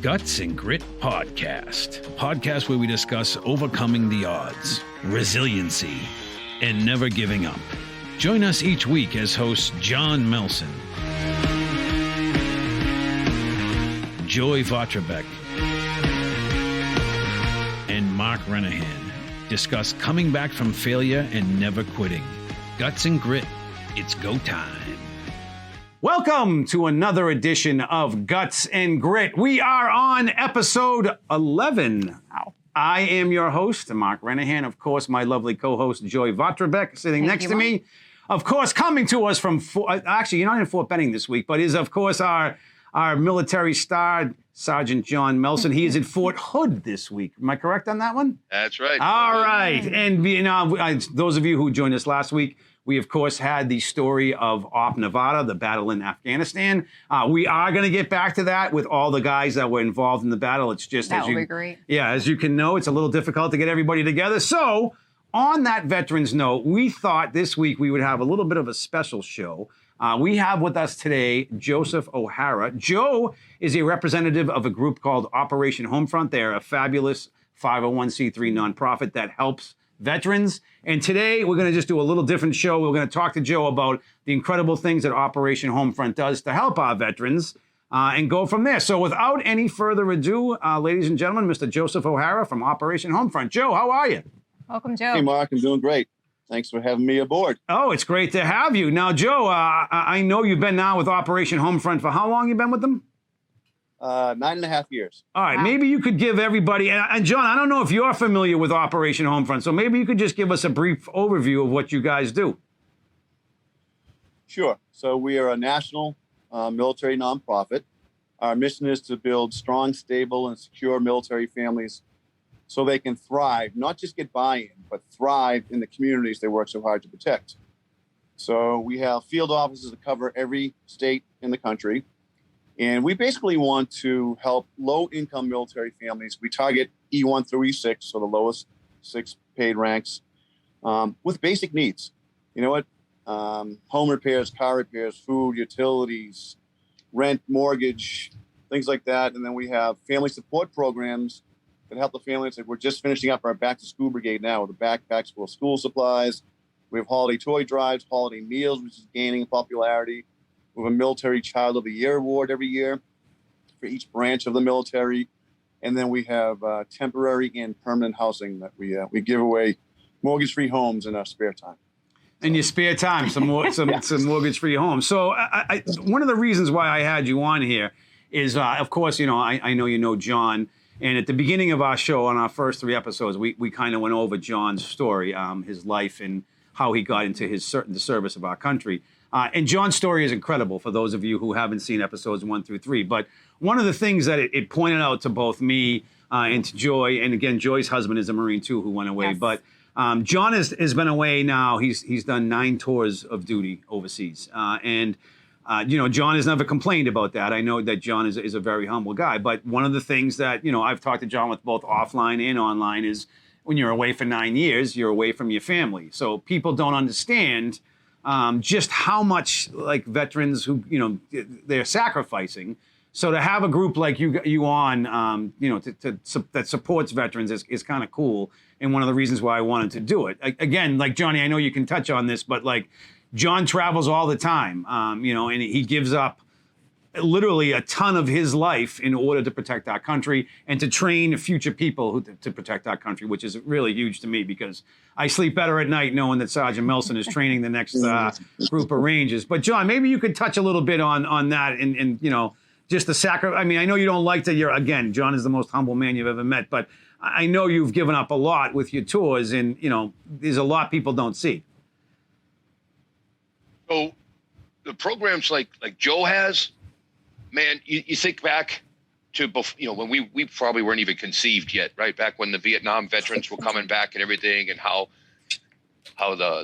Guts and Grit Podcast. A podcast where we discuss overcoming the odds, resiliency, and never giving up. Join us each week as hosts John Melson, Joy Vatrabek, and Mark Renahan discuss coming back from failure and never quitting. Guts and Grit, it's go time. Welcome to another edition of Guts and Grit. We are on episode 11. I am your host, Mark Renahan. Of course, my lovely co-host, Joy Vatrabek, sitting next to me. Of course, coming to us from, actually, you're not in Fort Benning this week, but is, of course, our military star, Sergeant John Melson. He is at Fort Hood this week. Am I correct on that one? That's right. All right. And those of you who joined us last week, we, of course, had the story of Op Nevada, the battle in Afghanistan. We are going to get back to that with all the guys that were involved in the battle. It's just, that would be great. Yeah, as you can know, it's a little difficult to get everybody together. So on that veterans note, we thought this week we would have a little bit of a special show. We have with us today Joseph Ohara. Joe is a representative of a group called Operation Homefront. They're a fabulous 501c3 nonprofit that helps veterans. And today we're going to just do a little different show. We're going to talk to Joe about the incredible things that Operation Homefront does to help our veterans and go from there. So without any further ado, ladies and gentlemen, Mr. Joseph Ohara from Operation Homefront. Joe, how are you? Welcome, Joe. Hey, Mark, I'm doing great. Thanks for having me aboard. Oh, it's great to have you. Now, Joe, I know you've been now with Operation Homefront for how long you been with them? 9.5 years. All right, Wow. Maybe you could give everybody, and John, I don't know if you're familiar with Operation Homefront, so maybe you could just give us a brief overview of what you guys do. Sure. So we are a national military nonprofit. Our mission is to build strong, stable, and secure military families so they can thrive, not just get buy-in, but thrive in the communities they work so hard to protect. So we have field offices that cover every state in the country. And we basically want to help low-income military families. We target E1 through E6, so the lowest 6 paid ranks, with basic needs. You know what? Home repairs, car repairs, food, utilities, rent, mortgage, things like that. And then we have family support programs that help the families. We're just finishing up our back-to-school brigade now with the backpacks full of school supplies. We have holiday toy drives, holiday meals, which is gaining popularity. We have a Military Child of the Year award every year for each branch of the military. And then we have temporary and permanent housing that we give away mortgage-free homes in our spare time. In your spare time, some mortgage-free homes. So one of the reasons why I had you on here is, of course, I know you know John. And at the beginning of our show, on our first 3 episodes, we kind of went over John's story, his life, and how he got into the service of our country. And John's story is incredible for those of you who haven't seen episodes 1 through 3. But one of the things that it pointed out to both me and to Joy, and again, Joy's husband is a Marine too, who went away. Yes. But John has been away now. He's done 9 tours of duty overseas. And John has never complained about that. I know that John is a very humble guy. But one of the things that, I've talked to John with both offline and online is when you're away for 9 years, you're away from your family. So people don't understand just how much like veterans who, they're sacrificing. So to have a group like you on, that supports veterans is kind of cool. And one of the reasons why I wanted to do it. Again, like Johnny, I know you can touch on this, but like John travels all the time, and he gives up literally a ton of his life in order to protect our country and to train future people to protect our country, which is really huge to me because I sleep better at night knowing that Sergeant Melson is training the next group of Rangers. But John, maybe you could touch a little bit on that and just the sacrifice. I mean, I know you don't like to, again, John is the most humble man you've ever met, but I know you've given up a lot with your tours and, there's a lot people don't see. So the programs like Joe has, man, you think back to when we probably weren't even conceived yet, right? Back when the Vietnam veterans were coming back and everything, and how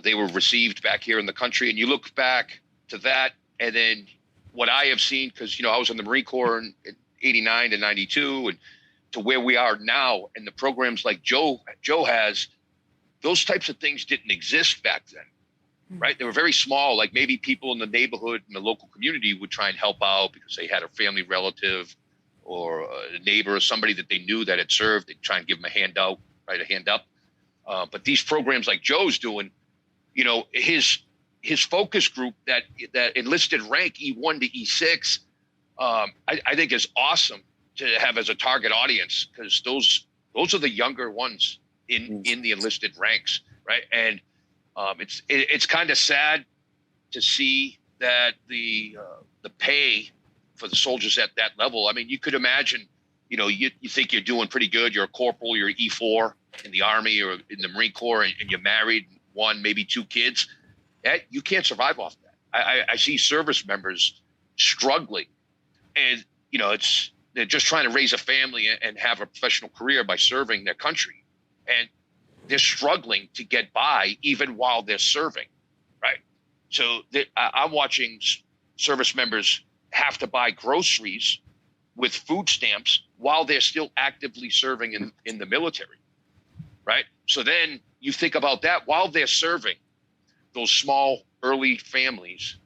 they were received back here in the country. And you look back to that, and then what I have seen, because I was in the Marine Corps in 89 to 92, and to where we are now, and the programs like Joe has, those types of things didn't exist back then. Right. They were very small, like maybe people in the neighborhood and the local community would try and help out because they had a family relative or a neighbor or somebody that they knew that had served. They'd try and give them a hand out, right, a hand up. But these programs like Joe's doing, his focus group that enlisted rank E1 to E6, I think is awesome to have as a target audience, because those are the younger ones in the enlisted ranks, right? And it's kind of sad to see that the pay for the soldiers at that level. I mean, you could imagine, you think you're doing pretty good. You're a corporal, you're E4 in the Army or in the Marine Corps, and you're married, one, maybe two kids. You can't survive off that. I see service members struggling, and they're just trying to raise a family and have a professional career by serving their country, and they're struggling to get by even while they're serving, right? So I'm watching service members have to buy groceries with food stamps while they're still actively serving in the military, right? So then you think about that while they're serving, those small early families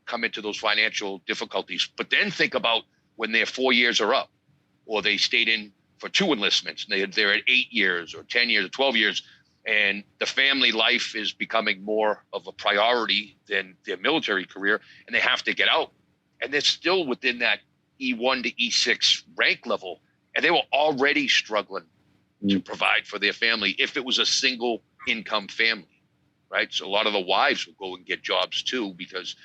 come into those financial difficulties. But then think about when their 4 years are up, or they stayed in for 2 enlistments, and they're at 8 years or 10 years or 12 years, and the family life is becoming more of a priority than their military career, and they have to get out. And they're still within that E1 to E6 rank level, and they were already struggling to provide for their family if it was a single income family, right? So a lot of the wives will go and get jobs too, because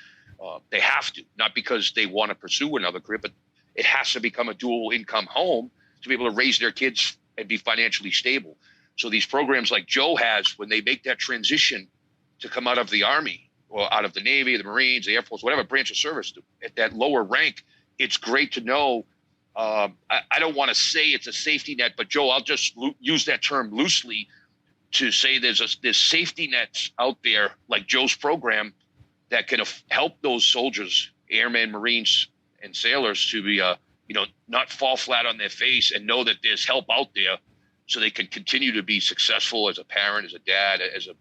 they have to, not because they want to pursue another career, but it has to become a dual income home to be able to raise their kids and be financially stable. So these programs like Joe has, when they make that transition to come out of the Army or out of the Navy, the Marines, the Air Force, whatever branch of service, at that lower rank, it's great to know. I don't want to say it's a safety net, but Joe, I'll just use that term loosely to say there's safety nets out there like Joe's program that can help those soldiers, airmen, Marines, and sailors to be, not fall flat on their face, and know that there's help out there so they can continue to be successful as a parent, as a dad, as a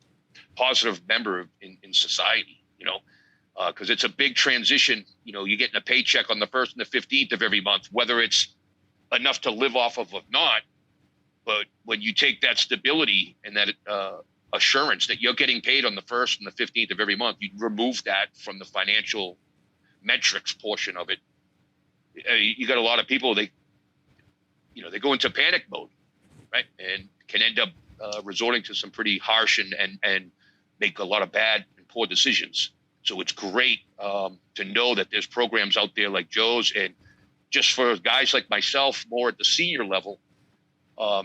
positive member in society, because it's a big transition. You're getting a paycheck on the 1st and the 15th of every month, whether it's enough to live off of or not. But when you take that stability and that assurance that you're getting paid on the 1st and the 15th of every month, you remove that from the financial metrics portion of it. You got a lot of people, they go into panic mode, right? And can end up resorting to some pretty harsh and make a lot of bad and poor decisions. So it's great to know that there's programs out there like Joe's, and just for guys like myself, more at the senior level,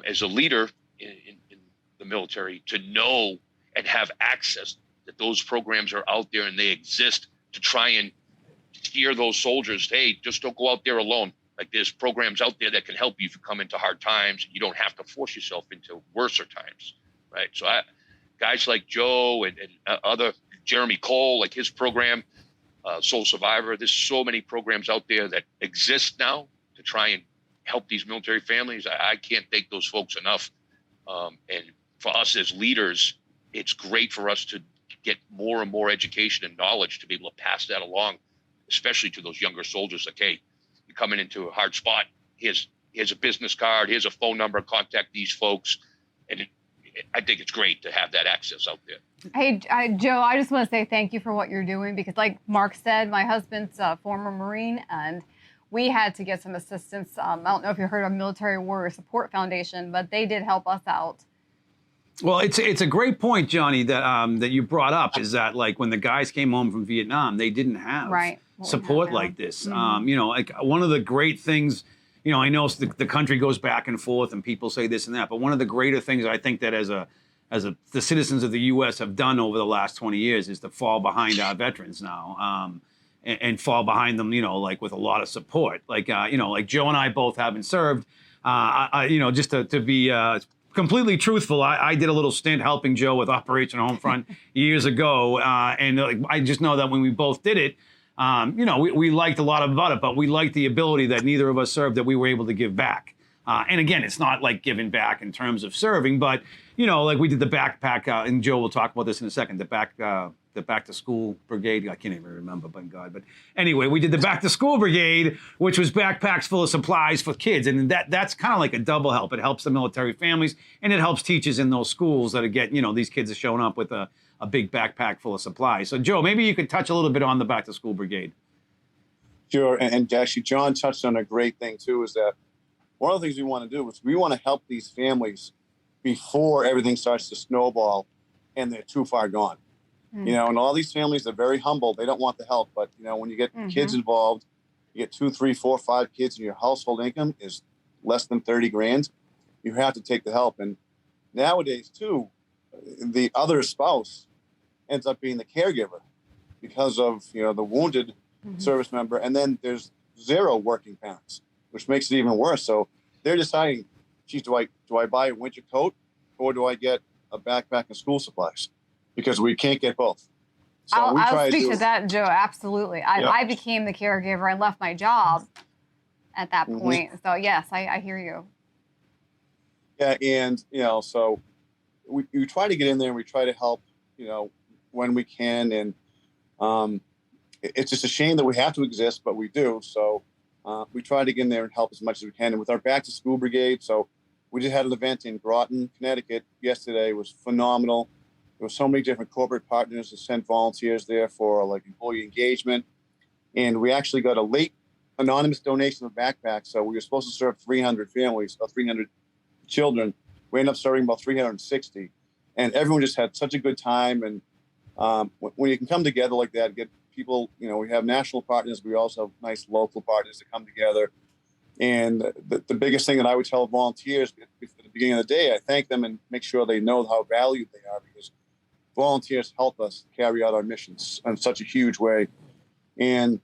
as a leader in the military, to know and have access that those programs are out there and they exist to try and steer those soldiers. Hey, just don't go out there alone. Like, there's programs out there that can help you if you come into hard times. You don't have to force yourself into worser times, right? So guys like Joe and other, Jeremy Cole, like his program, Soul Survivor, there's so many programs out there that exist now to try and help these military families. I can't thank those folks enough. And for us as leaders, it's great for us to get more and more education and knowledge to be able to pass that along, especially to those younger soldiers. Like, hey, you're coming into a hard spot. Here's a business card. Here's a phone number. Contact these folks. And I think it's great to have that access out there. Hey, Joe, I just want to say thank you for what you're doing, because like Mark said, my husband's a former Marine, and we had to get some assistance. I don't know if you heard of Military Warrior Support Foundation, but they did help us out. Well, it's a great point, Johnny, that you brought up, is that like when the guys came home from Vietnam, they didn't have support like this. Mm-hmm. Like one of the great things, I know the country goes back and forth and people say this and that, but one of the greater things I think that the citizens of the U.S. have done over the last 20 years is to fall behind our veterans now, and fall behind them, like with a lot of support. Like, like Joe and I both haven't served. Just to be completely truthful, I did a little stint helping Joe with Operation Homefront years ago, and I just know that when we both did it, we liked a lot about it, but we liked the ability that neither of us served, that we were able to give back. And again, it's not like giving back in terms of serving, but like we did the backpack, and Joe will talk about this in a second. The back to school brigade. I can't even remember, by God. But anyway, we did the back to school brigade, which was backpacks full of supplies for kids, and that's kind of like a double help. It helps the military families, and it helps teachers in those schools that are getting, these kids are showing up with a big backpack full of supplies. So Joe, maybe you could touch a little bit on the back to school brigade. Sure, and actually, John touched on a great thing too. Is that one of the things we want to do is we want to help these families before everything starts to snowball and they're too far gone. And all these families are very humble. They don't want the help. But, when you get kids involved, you get 2, 3, 4, 5 kids and your household income is less than 30 grand. You have to take the help. And nowadays, too, the other spouse ends up being the caregiver because of, the wounded service member. And then there's 0 working parents, which makes it even worse. So they're deciding, geez, do I buy a winter coat or do I get a backpack and school supplies? Because we can't get both. So I'll speak to that, Joe. Absolutely. I became the caregiver and left my job at that point. So yes, I hear you. Yeah, and so we try to get in there and we try to help, when we can. And it's just a shame that we have to exist, but we do. So we try to get in there and help as much as we can. And with our back to school brigade, so we just had an event in Groton, Connecticut yesterday. It was phenomenal. There were so many different corporate partners that sent volunteers there for like employee engagement. And we actually got a late anonymous donation of backpacks. So we were supposed to serve 300 families or 300 children. We ended up serving about 360. And everyone just had such a good time. And when you can come together like that, get people, we have national partners. We also have nice local partners that come together. And the biggest thing that I would tell volunteers at the beginning of the day, I thank them and make sure they know how valued they are, because volunteers help us carry out our missions in such a huge way. And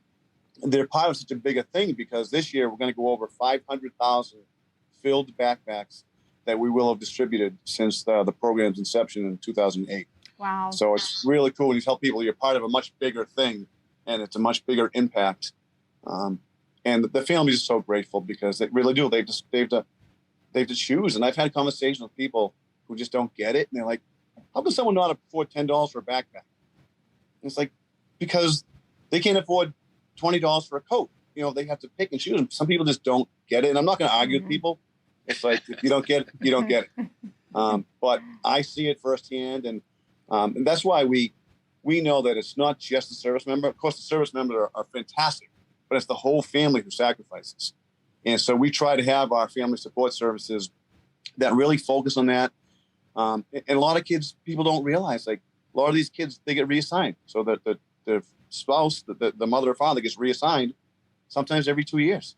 they're part of such a bigger thing because this year we're going to go over 500,000 filled backpacks that we will have distributed since the program's inception in 2008. Wow. So it's really cool when you tell people you're part of a much bigger thing and it's a much bigger impact. And the families are so grateful because they really do. They have to choose. And I've had conversations with people who just don't get it. And they're like, how can someone not afford $10 for a backpack? And it's like, because they can't afford $20 for a coat. They have to pick and choose. Some people just don't get it. And I'm not going to argue with people. It's like, if you don't get it, you don't get it. But I see it firsthand. And that's why we know that it's not just the service member. Of course, the service members are fantastic, but it's the whole family who sacrifices. And so we try to have our family support services that really focus on that. And a lot of people don't realize, like, a lot of these kids, they get reassigned. So that the spouse, the mother or father gets reassigned sometimes every 2 years.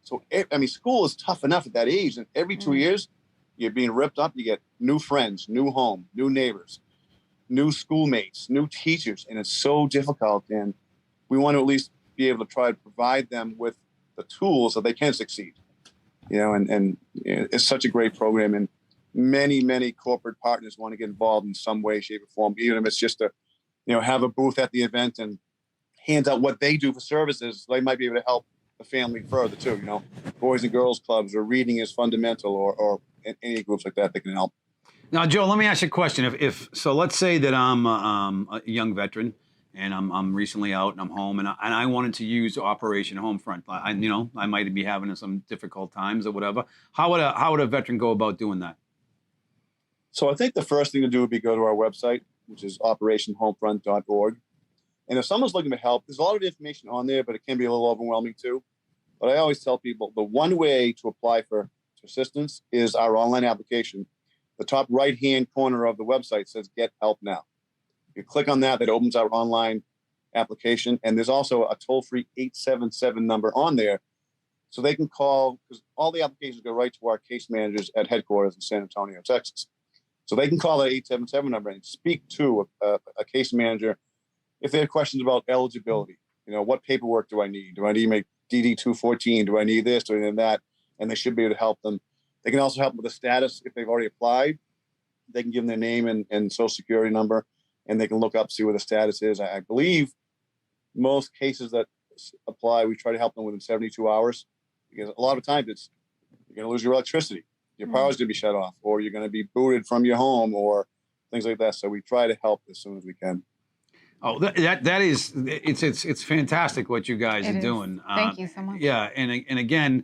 So, school is tough enough at that age. And every 2 years, you're being ripped up. You get new friends, new home, new neighbors, new schoolmates, new teachers. And it's so difficult. And we want to at least be able to try to provide them with the tools so they can succeed. And it's such a great program. And many corporate partners want to get involved in some way, shape, or form, even if it's just to, have a booth at the event and hand out what they do for services. They might be able to help the family further too. Boys and girls clubs or reading is fundamental, or any groups like that can help. Now, Joe, let me ask you a question. If so, let's say that I'm a young veteran and I'm recently out and I'm home and I wanted to use Operation Homefront. I might be having some difficult times or whatever. How would a veteran go about doing that? So I think the first thing to do would be go to our website, which is operationhomefront.org. And if someone's looking for help, there's a lot of information on there, but it can be a little overwhelming too. But I always tell people the one way to apply for assistance is our online application. The top right-hand corner of the website says Get Help Now. You click on that opens our online application. And there's also a toll-free 877 number on there. So they can call, because all the applications go right to our case managers at headquarters in San Antonio, Texas. So they can call that 877 number and speak to a case manager if they have questions about eligibility. What paperwork do I need? Do I need my DD-214? Do I need this? Do I need that? And they should be able to help them. They can also help with the status if they've already applied. They can give them their name and social security number, and they can look up, see what the status is. I believe most cases that apply, we try to help them within 72 hours, because a lot of times you're going to lose your electricity. Your power's going to be shut off, or you're going to be booted from your home, or things like that. So we try to help as soon as we can. Oh, that is it's fantastic what you guys are doing. Thank you so much. Yeah, and again,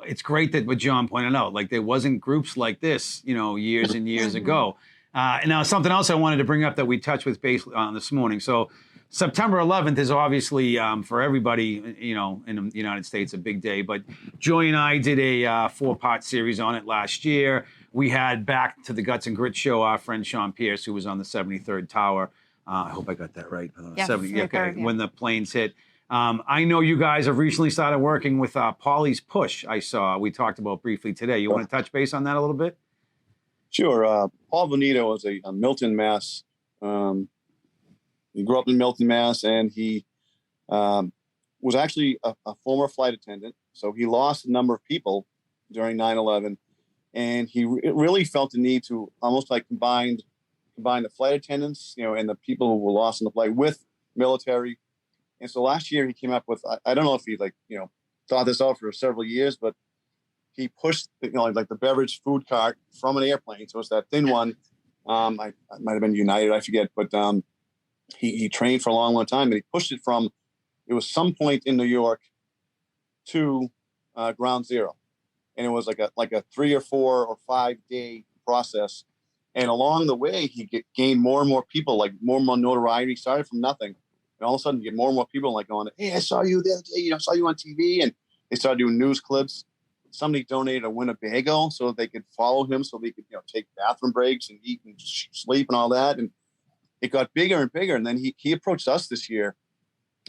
it's great that what John pointed out, like there wasn't groups like this, years and years ago. And now something else I wanted to bring up that we touched with base on this morning. So September 11th is obviously for everybody, in the United States, a big day. But Joy and I did a 4-part series on it last year. We had back to the Guts and Grit show our friend Sean Pierce, who was on the 73rd Tower. I hope I got that right. Yes, 70, okay, yeah. when the planes hit. I know you guys have recently started working with Paulie's Push. I saw we talked about briefly today. You want to touch base on that a little bit? Sure. Paul Venito was a Milton, Mass. He grew up in Milton, Mass, and he was actually a former flight attendant. So he lost a number of people during 9/11, and he really felt the need to almost like combine the flight attendants, and the people who were lost in the flight with military. And so last year he came up with, I don't know if he thought this out for several years, but he pushed like the beverage food cart from an airplane. So it's that thin one. I might have been United, I forget, but he trained for a long time, and he pushed it from, it was some point in New York to Ground Zero. And it was like a 3 or 4 or 5 day process. And along the way, he gained more and more people, like more and more notoriety. He started from nothing. And all of a sudden, you get more and more people like going, hey, I saw you the other day, I saw you on TV. And they started doing news clips. Somebody donated a Winnebago so that they could follow him, so they could, take bathroom breaks and eat and sleep and all that. And it got bigger and bigger. And then he approached us this year.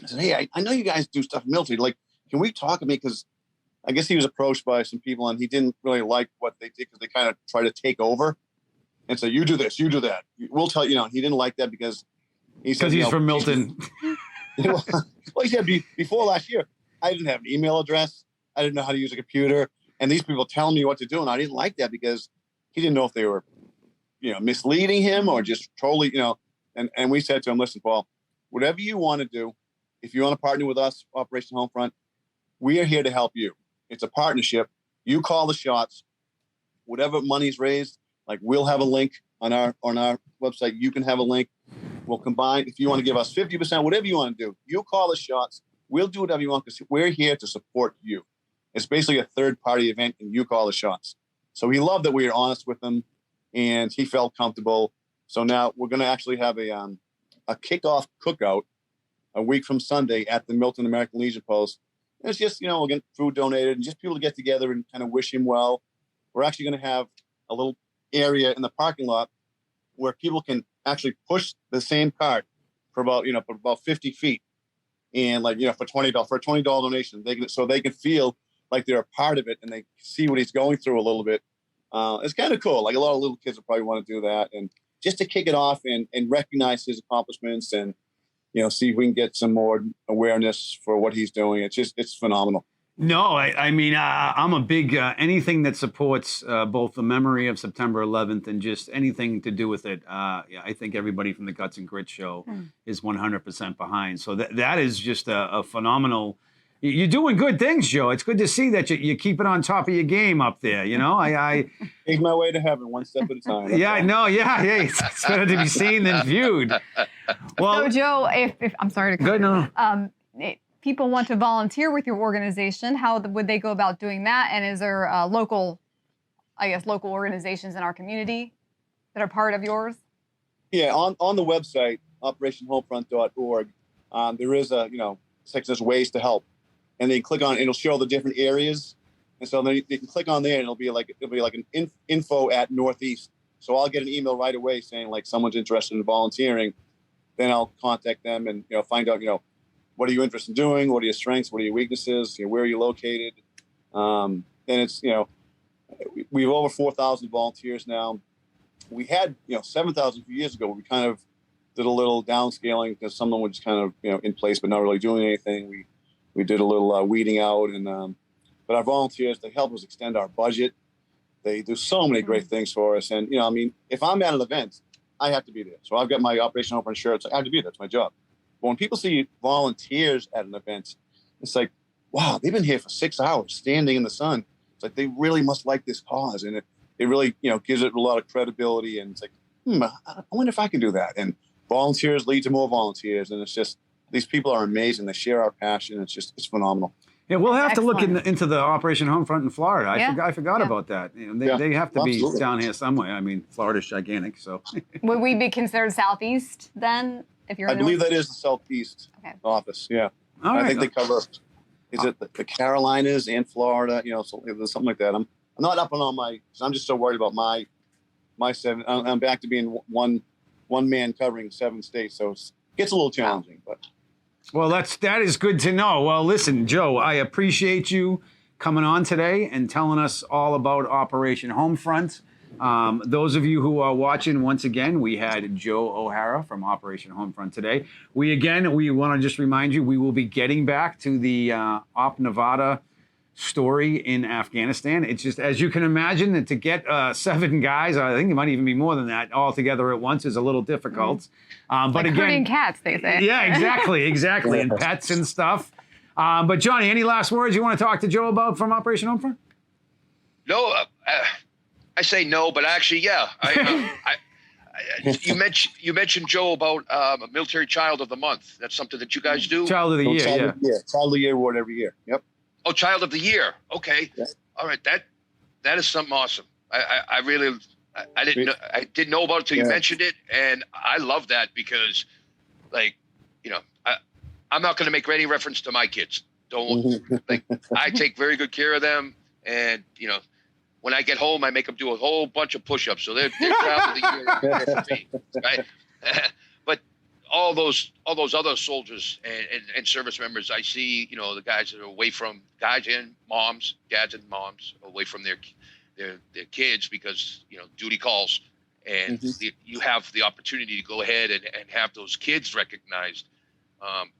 I said, hey, I know you guys do stuff in military. Like, can we talk to me? Because I guess he was approached by some people, and he didn't really like what they did because they kind of try to take over and say, you do this, you do that. We'll tell you, he didn't like that because he said, he's from Milton. Well, he said before last year, I didn't have an email address. I didn't know how to use a computer. And these people telling me what to do. And I didn't like that because he didn't know if they were, misleading him or just totally, and we said to him, listen, Paul, whatever you want to do, if you want to partner with us, Operation Homefront, we are here to help you. It's a partnership. You call the shots. Whatever money's raised, like we'll have a link on our website. You can have a link. We'll combine. If you want to give us 50%, whatever you want to do, you call the shots. We'll do whatever you want because we're here to support you. It's basically a third-party event, and you call the shots. So he loved that we were honest with him, and he felt comfortable. So now we're going to actually have a kickoff cookout a week from Sunday at the Milton American Legion Post. And it's just, we'll get food donated and just people to get together and kind of wish him well. We're actually going to have a little area in the parking lot where people can actually push the same cart for about 50 feet. And for a $20 donation, they can feel like they're a part of it and they see what he's going through a little bit. It's kind of cool. Like a lot of little kids will probably want to do that. And just to kick it off and recognize his accomplishments and, see if we can get some more awareness for what he's doing. It's phenomenal. No, I mean, I'm a big, anything that supports both the memory of September 11th and just anything to do with it. I think everybody from the Guts and Grit show is 100% behind. So that is just a phenomenal. You're doing good things, Joe. It's good to see that you keep it on top of your game up there. I take my way to heaven one step at a time. It's better to be seen than viewed. Well, so Joe, if I'm sorry to cut you. People want to volunteer with your organization, how would they go about doing that? And is there local organizations in our community that are part of yours? Yeah, on the website, operationhomefront.org, there is a section that's ways to help. And they click on it, it'll show the different areas. And so then they can click on there and it'll be like an info at Northeast. So I'll get an email right away saying like someone's interested in volunteering. Then I'll contact them and find out, what are you interested in doing? What are your strengths? What are your weaknesses? Where are you located? And it's, we have over 4,000 volunteers now. We had, 7,000 a few years ago. We kind of did a little downscaling because someone was kind of, in place, but not really doing anything. We did a little weeding out but our volunteers, they help us extend our budget. They do so many great things for us. And, if I'm at an event, I have to be there. So I've got my Operation Homefront shirts. I have to be there. It's my job. But when people see volunteers at an event, it's like, wow, they've been here for 6 hours standing in the sun. It's like they really must like this cause, and it really, gives it a lot of credibility. And it's like, I wonder if I can do that. And volunteers lead to more volunteers, and it's just these people are amazing. They share our passion. It's phenomenal. Yeah, we'll have to look Excellent. into the Operation Homefront in Florida. Yeah. I forgot Yeah. about that. They have to Absolutely. be down here somewhere. I mean, Florida's gigantic, so. Would we be considered southeast then? If you're I believe that is the Southeast Okay. office. Yeah, All I right. think they cover. Is it the Carolinas and Florida? Something like that. I'm not up on all my. 'Cause I'm just so worried about my 7. I'm back to being one man covering 7 states, so it gets a little challenging. But Well, that is good to know. Well, listen, Joe, I appreciate you coming on today and telling us all about Operation Homefront. Those of you who are watching, once again, we had Joe Ohara from Operation Homefront today. We want to just remind you, we will be getting back to the Op Nevada story in Afghanistan. It's just, as you can imagine, that to get 7 guys, I think it might even be more than that, all together at once is a little difficult. But like again, herding cats, they say. yeah, exactly, and pets and stuff. But Johnny, any last words you want to talk to Joe about from Operation Homefront? No, I say no, but actually, yeah. You mentioned Joe about a military child of the month. That's something that you guys do. Child of the Year, Child yeah. of the Year award every year. Yep. Oh, child of the year. Okay. Yeah. All right. That is something awesome. I really didn't know about it till you Yeah. mentioned it, and I love that because, like, I'm not going to make any reference to my kids. Don't like. I take very good care of them, and when I get home, I make them do a whole bunch of push-ups. So they're child of the year for me, right? But all those other soldiers and service members, I see, the guys that are away from dads and moms away from their kids because duty calls, and you have the opportunity to go ahead and have those kids recognized.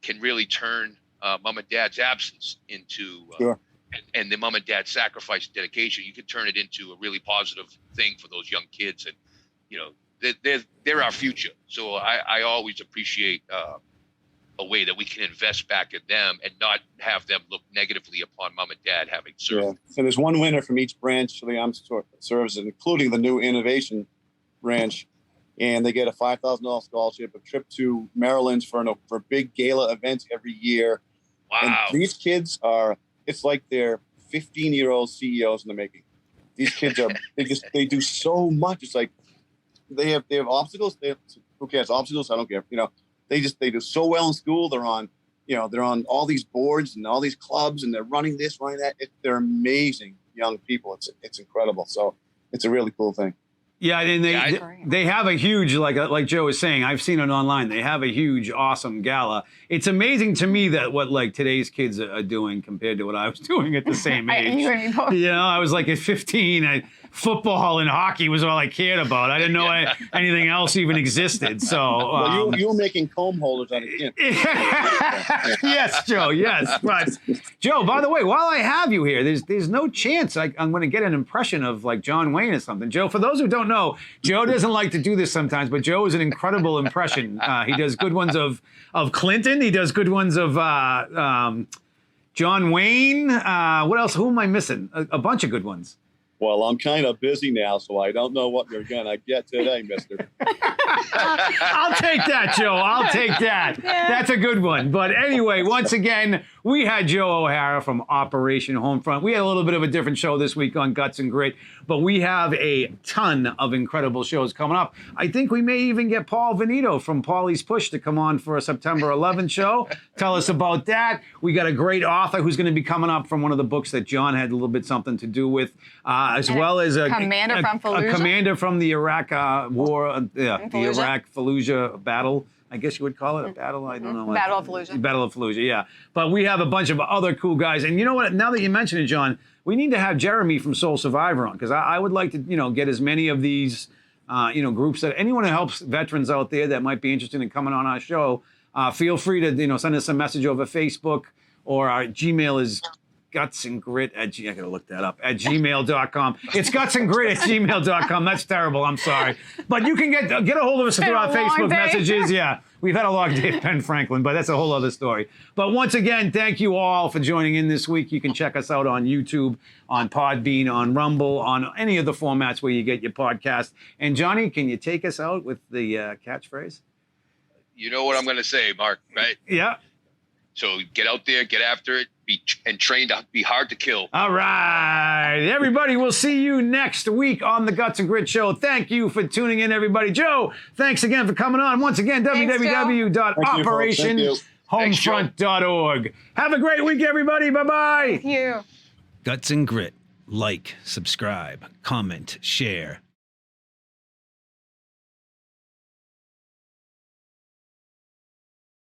Can really turn mom and dad's absence into Sure. and the mom and dad's sacrifice and dedication. You can turn it into a really positive thing for those young kids, and they're our future. So I always appreciate a way that we can invest back in them and not have them look negatively upon mom and dad having served. Yeah. So there's one winner from each branch of the armed services, including the new innovation branch. And they get a $5,000 scholarship, a trip to Maryland for a big gala event every year. Wow. And these kids it's like they're 15-year-old CEOs in the making. These kids they do so much. It's like they have obstacles. Who cares? Obstacles, I don't care. They do so well in school. They're on all these boards and all these clubs, and they're running this, running that. They're amazing young people. It's incredible. So it's a really cool thing. Yeah, and they have a huge, like Joe was saying, I've seen it online. They have a huge, awesome gala. It's amazing to me that what today's kids are doing compared to what I was doing at the same age. You and me both. I was like at 15. Football and hockey was all I cared about. I didn't know anything else even existed. So Well, you were making comb holders out of tin. Yes, Joe. Yes, but Joe. By the way, while I have you here, there's no chance I'm going to get an impression of like John Wayne or something. Joe, for those who don't know, Joe doesn't like to do this sometimes, but Joe is an incredible impression. He does good ones of Clinton. He does good ones of John Wayne. What else? Who am I missing? A bunch of good ones. Well, I'm kind of busy now, so I don't know what you're going to get today, mister. I'll take that, Joe. I'll take that. That's a good one. But anyway, once again, we had Joe Ohara from Operation Homefront. We had a little bit of a different show this week on Guts and Grit, but we have a ton of incredible shows coming up. I think we may even get Paul Venito from Paulie's Push to come on for a September 11th show. Tell us about that. We got a great author who's going to be coming up from one of the books that John had a little bit something to do with, as well as a commander from Fallujah. A commander from the Iraq war, the Iraq-Fallujah battle. I guess you would call it a battle. I don't know. Battle of Fallujah. Battle of Fallujah, yeah. But we have a bunch of other cool guys. And you know what? Now that you mention it, John, we need to have Jeremy from Soul Survivor on, because I would like to, get as many of these, groups that anyone who helps veterans out there that might be interested in coming on our show. Feel free to, send us a message over Facebook, or our Gmail is Guts and Grit I gotta look that up at gmail.com. It's Guts and Grit at gmail.com. That's terrible. I'm sorry. But you can get a hold of us through our Facebook messages. Yeah. We've had a long day at Ben Franklin, but that's a whole other story. But once again, thank you all for joining in this week. You can check us out on YouTube, on Podbean, on Rumble, on any of the formats where you get your podcast. And Johnny, can you take us out with the catchphrase? You know what I'm going to say, Mark, right? Yeah. So get out there, get after it, and train to be hard to kill. All right. Everybody, we'll see you next week on the Guts and Grit Show. Thank you for tuning in, everybody. Joe, thanks again for coming on. Once again, www.operationhomefront.org. Have a great week, everybody. Bye-bye. Thank you. Guts and Grit. Like, subscribe, comment, share.